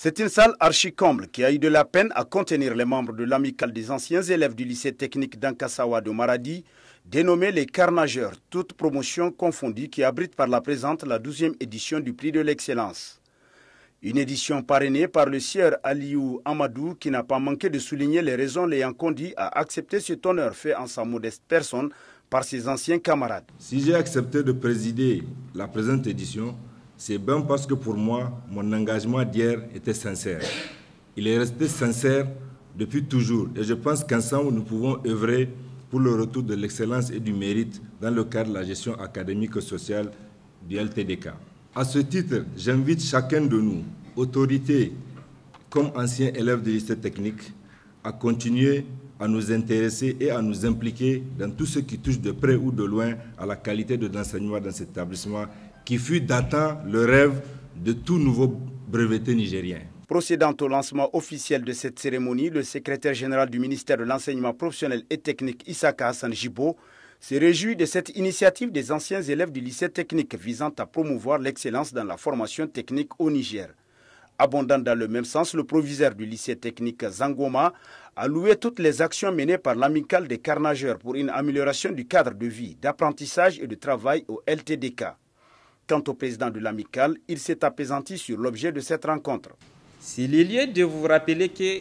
C'est une salle archi-comble qui a eu de la peine à contenir les membres de l'amicale des anciens élèves du lycée technique d'Ankassawa de Maradi, dénommé les Carnageurs, toutes promotions confondues, qui abrite par la présente la 12e édition du prix de l'excellence. Une édition parrainée par le sieur Aliou Amadou qui n'a pas manqué de souligner les raisons l'ayant conduit à accepter cet honneur fait en sa modeste personne par ses anciens camarades. Si j'ai accepté de présider la présente édition, c'est bien parce que pour moi, mon engagement d'hier était sincère. Il est resté sincère depuis toujours et je pense qu'ensemble nous pouvons œuvrer pour le retour de l'excellence et du mérite dans le cadre de la gestion académique et sociale du LTDK. À ce titre, j'invite chacun de nous, autorités comme anciens élèves du lycée technique, à continuer à nous intéresser et à nous impliquer dans tout ce qui touche de près ou de loin à la qualité de l'enseignement dans cet établissement qui fut datant le rêve de tout nouveau breveté nigérien. Procédant au lancement officiel de cette cérémonie, le secrétaire général du ministère de l'Enseignement professionnel et technique, Issaka Hassan Jibo, se réjouit de cette initiative des anciens élèves du lycée technique visant à promouvoir l'excellence dans la formation technique au Niger. Abondant dans le même sens, le proviseur du lycée technique Zangoma a loué toutes les actions menées par l'amicale des Carnageurs pour une amélioration du cadre de vie, d'apprentissage et de travail au LTDK. Quant au président de l'amicale, il s'est appesanti sur l'objet de cette rencontre. C'est le lieu de vous rappeler que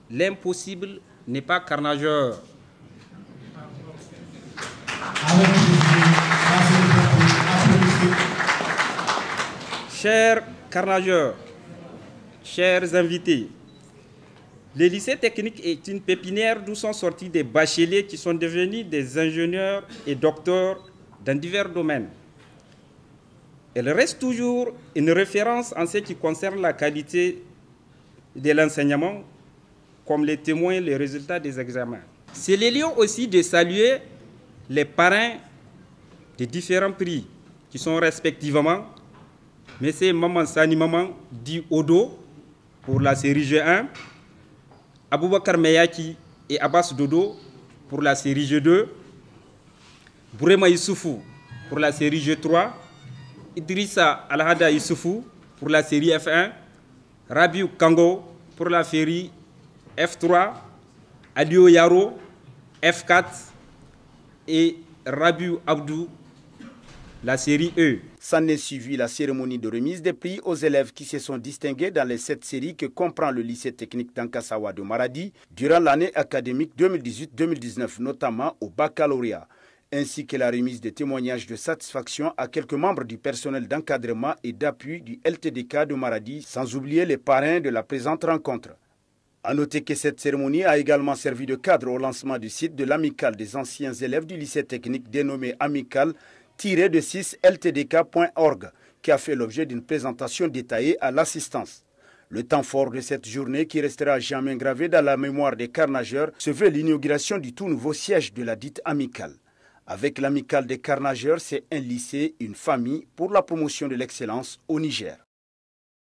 l'impossible n'est pas carnageur. Chers carnageurs, chers invités, le lycée technique est une pépinière d'où sont sortis des bacheliers qui sont devenus des ingénieurs et docteurs dans divers domaines. Elle reste toujours une référence en ce qui concerne la qualité de l'enseignement, comme les témoignent les résultats des examens. C'est le lieu aussi de saluer les parrains des différents prix qui sont respectivement M. Maman Sani Maman dit Odo pour la série G1, Aboubakar Meyaki et Abbas Dodo pour la série G2, Bourema Issoufou pour la série G3, Idrissa Alhada Issoufou pour la série F1, Rabiou Kango pour la série F3, Adio Yaro F4 et Rabiou Abdou la série E. S'en est suivi la cérémonie de remise des prix aux élèves qui se sont distingués dans les 7 séries que comprend le lycée technique d'Ankassawa de Maradi durant l'année académique 2018-2019, notamment au baccalauréat, ainsi que la remise des témoignages de satisfaction à quelques membres du personnel d'encadrement et d'appui du LTDK de Maradi, sans oublier les parrains de la présente rencontre. A noter que cette cérémonie a également servi de cadre au lancement du site de l'amicale des anciens élèves du lycée technique dénommé amical-de6ltdk.org, qui a fait l'objet d'une présentation détaillée à l'assistance. Le temps fort de cette journée, qui restera jamais gravé dans la mémoire des carnageurs, se veut l'inauguration du tout nouveau siège de la dite amicale. Avec l'amicale des carnageurs, c'est un lycée, une famille pour la promotion de l'excellence au Niger.